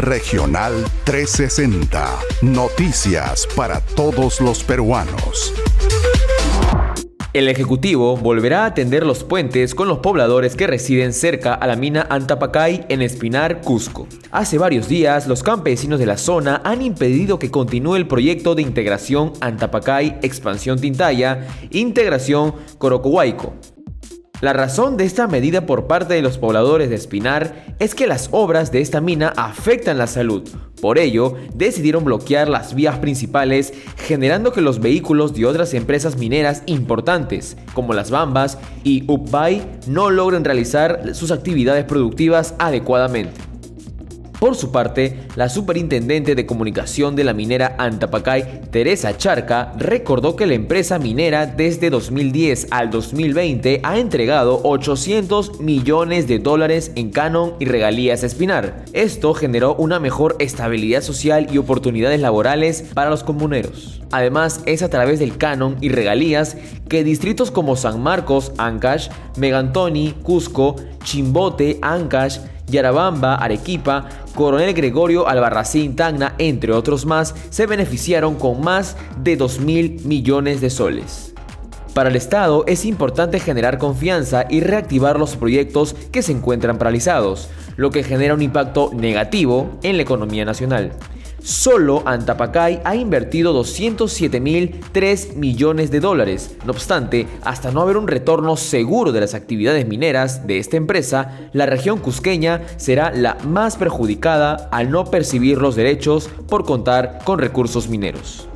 Regional 360. Noticias para todos los peruanos. El Ejecutivo volverá a atender los puentes con los pobladores que residen cerca a la mina Antapacay en Espinar, Cusco. Hace varios días, los campesinos de la zona han impedido que continúe el proyecto de integración Antapacay, expansión Tintaya, integración Corocohuayco. La razón de esta medida por parte de los pobladores de Espinar es que las obras de esta mina afectan la salud. Por ello, decidieron bloquear las vías principales, generando que los vehículos de otras empresas mineras importantes, como las Bambas y UPBay, no logren realizar sus actividades productivas adecuadamente. Por su parte, la superintendente de comunicación de la minera Antapacay, Teresa Charca, recordó que la empresa minera desde 2010 al 2020 ha entregado $800 millones en canon y regalías a Espinar. Esto generó una mejor estabilidad social y oportunidades laborales para los comuneros. Además, es a través del canon y regalías que distritos como San Marcos, Ancash, Megantoni, Cusco, Chimbote, Ancash, Yarabamba, Arequipa, Coronel Gregorio Albarracín, Tacna, entre otros más, se beneficiaron con más de 2.000 millones de soles. Para el Estado es importante generar confianza y reactivar los proyectos que se encuentran paralizados, lo que genera un impacto negativo en la economía nacional. Solo Antapacay ha invertido $207.003 millones. No obstante, hasta no haber un retorno seguro de las actividades mineras de esta empresa, la región cusqueña será la más perjudicada al no percibir los derechos por contar con recursos mineros.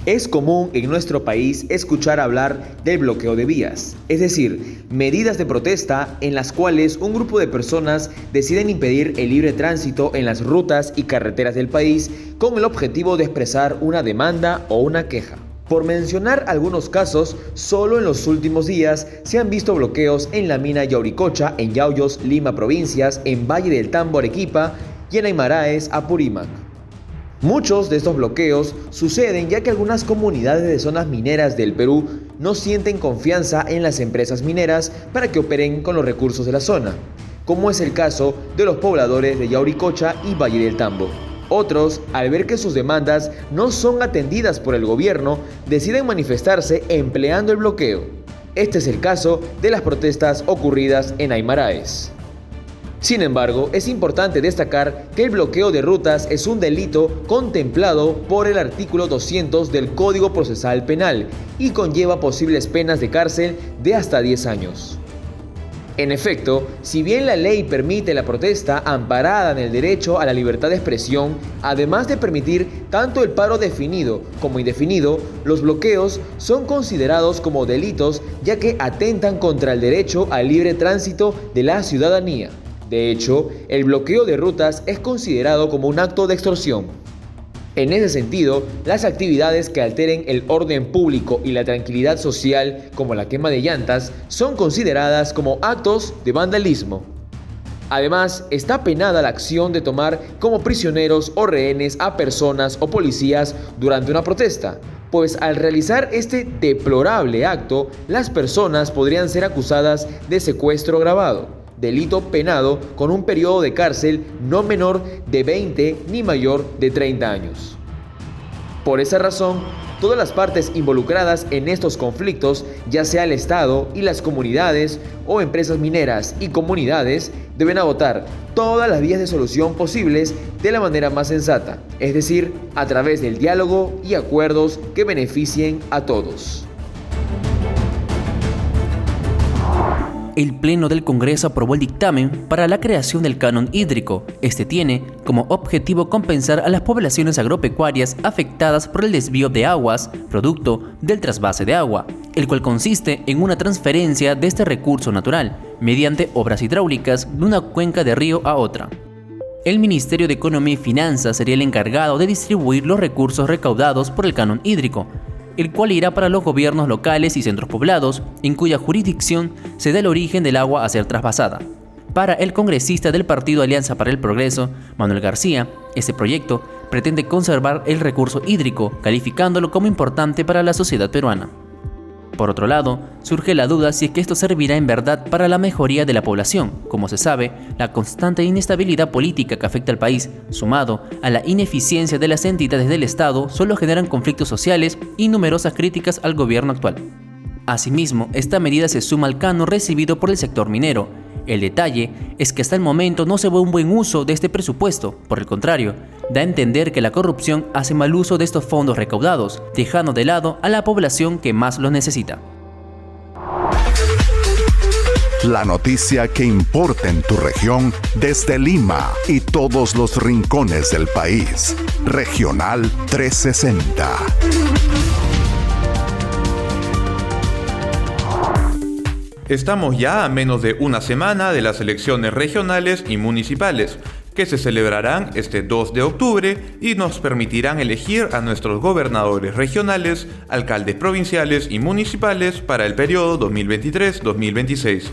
Es común en nuestro país escuchar hablar del bloqueo de vías, es decir, medidas de protesta en las cuales un grupo de personas deciden impedir el libre tránsito en las rutas y carreteras del país con el objetivo de expresar una demanda o una queja. Por mencionar algunos casos, solo en los últimos días se han visto bloqueos en la mina Yauricocha, en Yauyos, Lima provincias, en Valle del Tambo, Arequipa y en Aymaraes, Apurímac. Muchos de estos bloqueos suceden ya que algunas comunidades de zonas mineras del Perú no sienten confianza en las empresas mineras para que operen con los recursos de la zona, como es el caso de los pobladores de Yauricocha y Valle del Tambo. Otros, al ver que sus demandas no son atendidas por el gobierno, deciden manifestarse empleando el bloqueo. Este es el caso de las protestas ocurridas en Aymaraes. Sin embargo, es importante destacar que el bloqueo de rutas es un delito contemplado por el artículo 200 del Código Procesal Penal y conlleva posibles penas de cárcel de hasta 10 años. En efecto, si bien la ley permite la protesta amparada en el derecho a la libertad de expresión, además de permitir tanto el paro definido como indefinido, los bloqueos son considerados como delitos ya que atentan contra el derecho al libre tránsito de la ciudadanía. De hecho, el bloqueo de rutas es considerado como un acto de extorsión. En ese sentido, las actividades que alteren el orden público y la tranquilidad social, como la quema de llantas, son consideradas como actos de vandalismo. Además, está penada la acción de tomar como prisioneros o rehenes a personas o policías durante una protesta, pues al realizar este deplorable acto, las personas podrían ser acusadas de secuestro agravado, delito penado con un periodo de cárcel no menor de 20 ni mayor de 30 años. Por esa razón, todas las partes involucradas en estos conflictos, ya sea el Estado y las comunidades o empresas mineras y comunidades, deben agotar todas las vías de solución posibles de la manera más sensata, es decir, a través del diálogo y acuerdos que beneficien a todos. El Pleno del Congreso aprobó el dictamen para la creación del canon hídrico. Este tiene como objetivo compensar a las poblaciones agropecuarias afectadas por el desvío de aguas, producto del trasvase de agua, el cual consiste en una transferencia de este recurso natural, mediante obras hidráulicas de una cuenca de río a otra. El Ministerio de Economía y Finanzas sería el encargado de distribuir los recursos recaudados por el canon hídrico, el cual irá para los gobiernos locales y centros poblados, en cuya jurisdicción se da el origen del agua a ser trasvasada. Para el congresista del Partido Alianza para el Progreso, Manuel García, este proyecto pretende conservar el recurso hídrico, calificándolo como importante para la sociedad peruana. Por otro lado, surge la duda si es que esto servirá en verdad para la mejoría de la población. Como se sabe, la constante inestabilidad política que afecta al país, sumado a la ineficiencia de las entidades del Estado, solo generan conflictos sociales y numerosas críticas al gobierno actual. Asimismo, esta medida se suma al canon recibido por el sector minero. El detalle es que hasta el momento no se ve un buen uso de este presupuesto, por el contrario, da a entender que la corrupción hace mal uso de estos fondos recaudados, dejando de lado a la población que más los necesita. La noticia que importa en tu región desde Lima y todos los rincones del país. Regional 360. Estamos ya a menos de una semana de las elecciones regionales y municipales, que se celebrarán este 2 de octubre y nos permitirán elegir a nuestros gobernadores regionales, alcaldes provinciales y municipales para el periodo 2023-2026.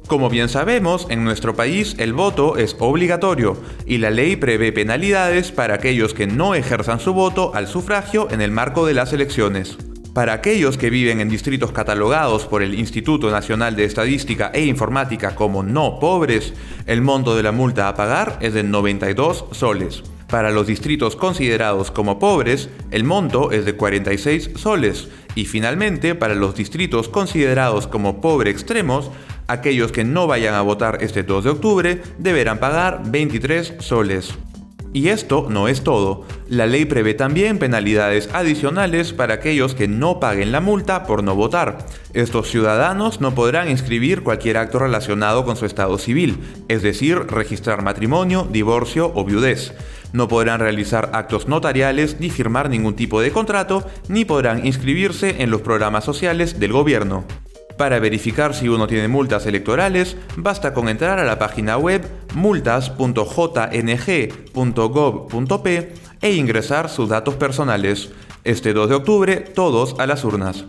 Como bien sabemos, en nuestro país el voto es obligatorio y la ley prevé penalidades para aquellos que no ejerzan su voto al sufragio en el marco de las elecciones. Para aquellos que viven en distritos catalogados por el Instituto Nacional de Estadística e Informática como no pobres, el monto de la multa a pagar es de 92 soles. Para los distritos considerados como pobres, el monto es de 46 soles. Y finalmente, para los distritos considerados como pobre extremos, aquellos que no vayan a votar este 2 de octubre deberán pagar 23 soles. Y esto no es todo. La ley prevé también penalidades adicionales para aquellos que no paguen la multa por no votar. Estos ciudadanos no podrán inscribir cualquier acto relacionado con su estado civil, es decir, registrar matrimonio, divorcio o viudez. No podrán realizar actos notariales ni firmar ningún tipo de contrato, ni podrán inscribirse en los programas sociales del gobierno. Para verificar si uno tiene multas electorales, basta con entrar a la página web multas.jng.gov.p e ingresar sus datos personales. Este 2 de octubre, todos a las urnas.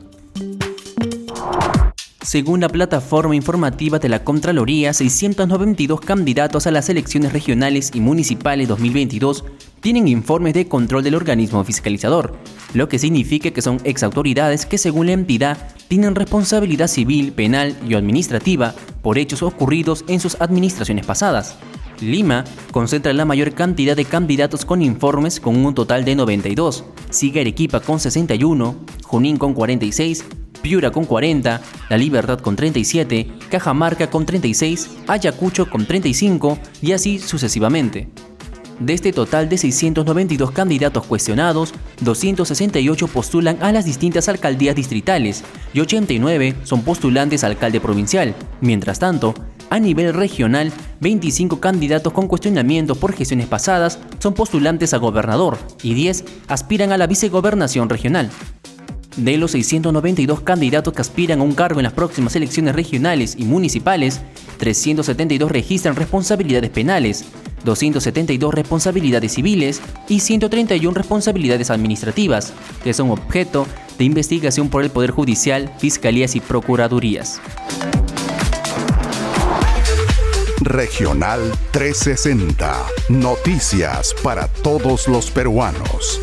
Según la plataforma informativa de la Contraloría, 692 candidatos a las elecciones regionales y municipales 2022 tienen informes de control del organismo fiscalizador, lo que significa que son exautoridades que, según la entidad, tienen responsabilidad civil, penal y administrativa por hechos ocurridos en sus administraciones pasadas. Lima concentra la mayor cantidad de candidatos con informes con un total de 92, sigue Arequipa con 61, Junín con 46, Piura con 40, La Libertad con 37, Cajamarca con 36, Ayacucho con 35 y así sucesivamente. De este total de 692 candidatos cuestionados, 268 postulan a las distintas alcaldías distritales y 89 son postulantes a alcalde provincial. Mientras tanto, a nivel regional, 25 candidatos con cuestionamiento por gestiones pasadas son postulantes a gobernador y 10 aspiran a la vicegobernación regional. De los 692 candidatos que aspiran a un cargo en las próximas elecciones regionales y municipales, 372 registran responsabilidades penales, 272 responsabilidades civiles y 131 responsabilidades administrativas, que son objeto de investigación por el Poder Judicial, Fiscalías y Procuradurías. Regional 360. Noticias para todos los peruanos.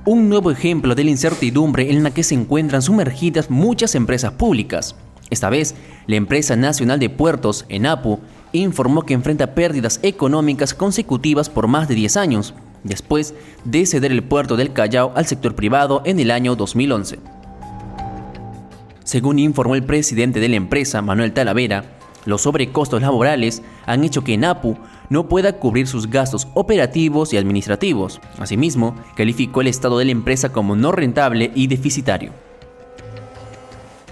Un nuevo ejemplo de la incertidumbre en la que se encuentran sumergidas muchas empresas públicas. Esta vez, la Empresa Nacional de Puertos, ENAPU, informó que enfrenta pérdidas económicas consecutivas por más de 10 años, después de ceder el puerto del Callao al sector privado en el año 2011. Según informó el presidente de la empresa, Manuel Talavera, los sobrecostos laborales han hecho que ENAPU no pueda cubrir sus gastos operativos y administrativos. Asimismo, calificó el estado de la empresa como no rentable y deficitario.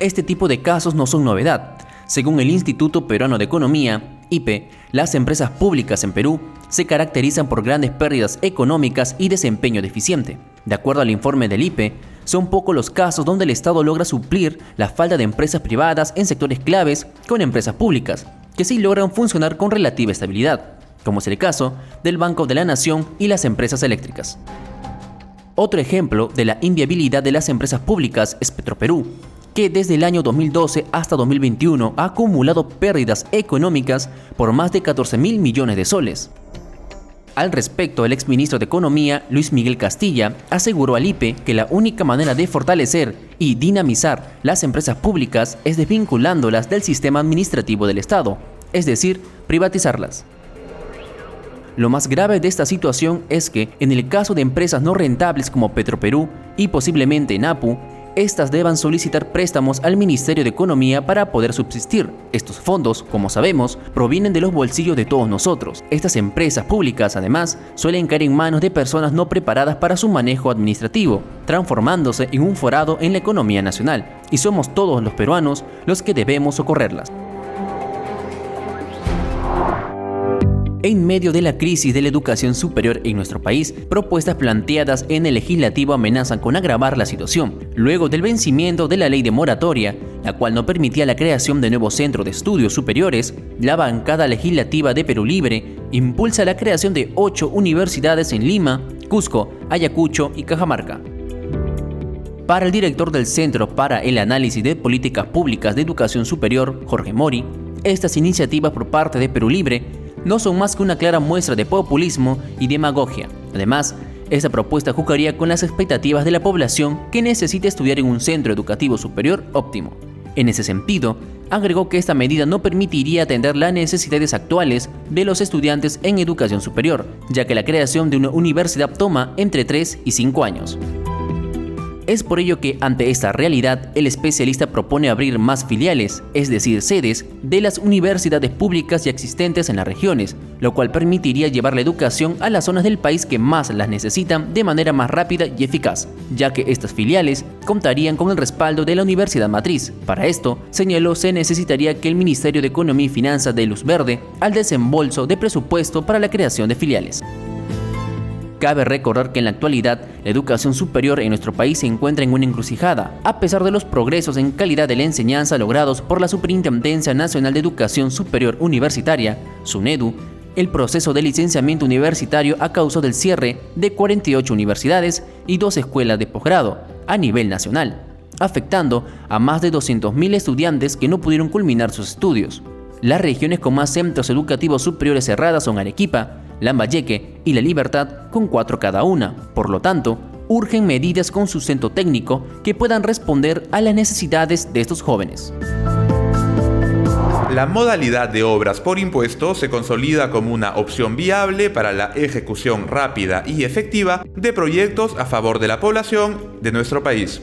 Este tipo de casos no son novedad. Según el Instituto Peruano de Economía, IPE, las empresas públicas en Perú se caracterizan por grandes pérdidas económicas y desempeño deficiente. De acuerdo al informe del IPE, son pocos los casos donde el Estado logra suplir la falta de empresas privadas en sectores claves con empresas públicas, que sí logran funcionar con relativa estabilidad, como es el caso del Banco de la Nación y las empresas eléctricas. Otro ejemplo de la inviabilidad de las empresas públicas es Petroperú, que desde el año 2012 hasta 2021 ha acumulado pérdidas económicas por más de 14.000 millones de soles. Al respecto, el exministro de Economía, Luis Miguel Castilla, aseguró al IPE que la única manera de fortalecer y dinamizar las empresas públicas es desvinculándolas del sistema administrativo del Estado, es decir, privatizarlas. Lo más grave de esta situación es que, en el caso de empresas no rentables como Petroperú y posiblemente NAPU, estas deban solicitar préstamos al Ministerio de Economía para poder subsistir. Estos fondos, como sabemos, provienen de los bolsillos de todos nosotros. Estas empresas públicas, además, suelen caer en manos de personas no preparadas para su manejo administrativo, transformándose en un forado en la economía nacional, y somos todos los peruanos los que debemos socorrerlas. En medio de la crisis de la educación superior en nuestro país, propuestas planteadas en el legislativo amenazan con agravar la situación. Luego del vencimiento de la ley de moratoria, la cual no permitía la creación de nuevos centros de estudios superiores, la bancada legislativa de Perú Libre impulsa la creación de 8 universidades en Lima, Cusco, Ayacucho y Cajamarca. Para el director del Centro para el Análisis de Políticas Públicas de Educación Superior, Jorge Mori, estas iniciativas por parte de Perú Libre no son más que una clara muestra de populismo y demagogia. Además, esta propuesta jugaría con las expectativas de la población que necesita estudiar en un centro educativo superior óptimo. En ese sentido, agregó que esta medida no permitiría atender las necesidades actuales de los estudiantes en educación superior, ya que la creación de una universidad toma entre 3 y 5 años. Es por ello que, ante esta realidad, el especialista propone abrir más filiales, es decir, sedes, de las universidades públicas ya existentes en las regiones, lo cual permitiría llevar la educación a las zonas del país que más las necesitan de manera más rápida y eficaz, ya que estas filiales contarían con el respaldo de la universidad matriz. Para esto, señaló, se necesitaría que el Ministerio de Economía y Finanzas dé luz verde al desembolso de presupuesto para la creación de filiales. Cabe recordar que en la actualidad, la educación superior en nuestro país se encuentra en una encrucijada. A pesar de los progresos en calidad de la enseñanza logrados por la Superintendencia Nacional de Educación Superior Universitaria, SUNEDU, el proceso de licenciamiento universitario ha causado el cierre de 48 universidades y 2 escuelas de posgrado a nivel nacional, afectando a más de 200.000 estudiantes que no pudieron culminar sus estudios. Las regiones con más centros educativos superiores cerradas son Arequipa, Lambayeque y La Libertad, con 4 cada una. Por lo tanto, urgen medidas con sustento técnico que puedan responder a las necesidades de estos jóvenes. La modalidad de obras por impuesto se consolida como una opción viable para la ejecución rápida y efectiva de proyectos a favor de la población de nuestro país.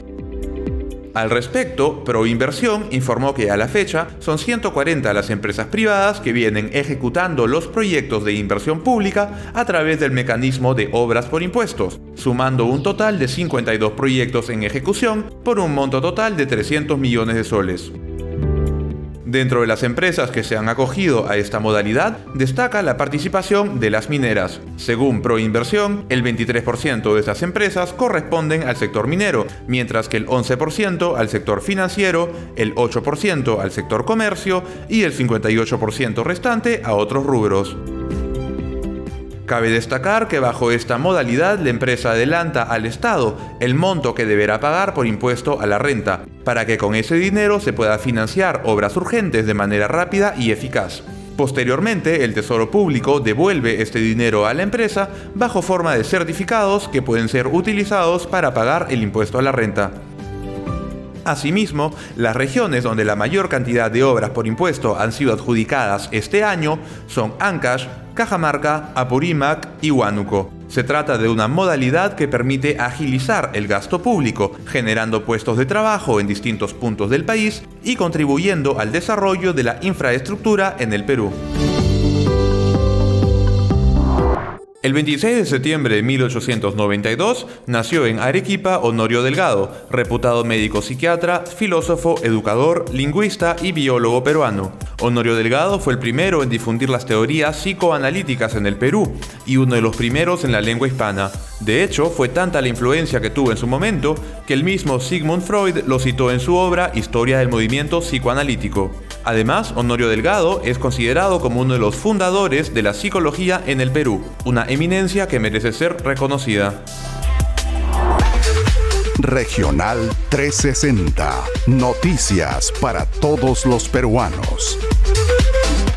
Al respecto, Proinversión informó que a la fecha son 140 las empresas privadas que vienen ejecutando los proyectos de inversión pública a través del mecanismo de obras por impuestos, sumando un total de 52 proyectos en ejecución por un monto total de 300 millones de soles. Dentro de las empresas que se han acogido a esta modalidad, destaca la participación de las mineras. Según Proinversión, el 23% de estas empresas corresponden al sector minero, mientras que el 11% al sector financiero, el 8% al sector comercio y el 58% restante a otros rubros. Cabe destacar que bajo esta modalidad la empresa adelanta al Estado el monto que deberá pagar por impuesto a la renta, para que con ese dinero se pueda financiar obras urgentes de manera rápida y eficaz. Posteriormente, el Tesoro Público devuelve este dinero a la empresa bajo forma de certificados que pueden ser utilizados para pagar el impuesto a la renta. Asimismo, las regiones donde la mayor cantidad de obras por impuesto han sido adjudicadas este año son Ancash, Cajamarca, Apurímac y Huánuco. Se trata de una modalidad que permite agilizar el gasto público, generando puestos de trabajo en distintos puntos del país y contribuyendo al desarrollo de la infraestructura en el Perú. El 26 de septiembre de 1892 nació en Arequipa Honorio Delgado, reputado médico psiquiatra, filósofo, educador, lingüista y biólogo peruano. Honorio Delgado fue el primero en difundir las teorías psicoanalíticas en el Perú y uno de los primeros en la lengua hispana. De hecho, fue tanta la influencia que tuvo en su momento que el mismo Sigmund Freud lo citó en su obra Historia del movimiento psicoanalítico. Además, Honorio Delgado es considerado como uno de los fundadores de la psicología en el Perú, una eminencia que merece ser reconocida. Regional 360. Noticias para todos los peruanos.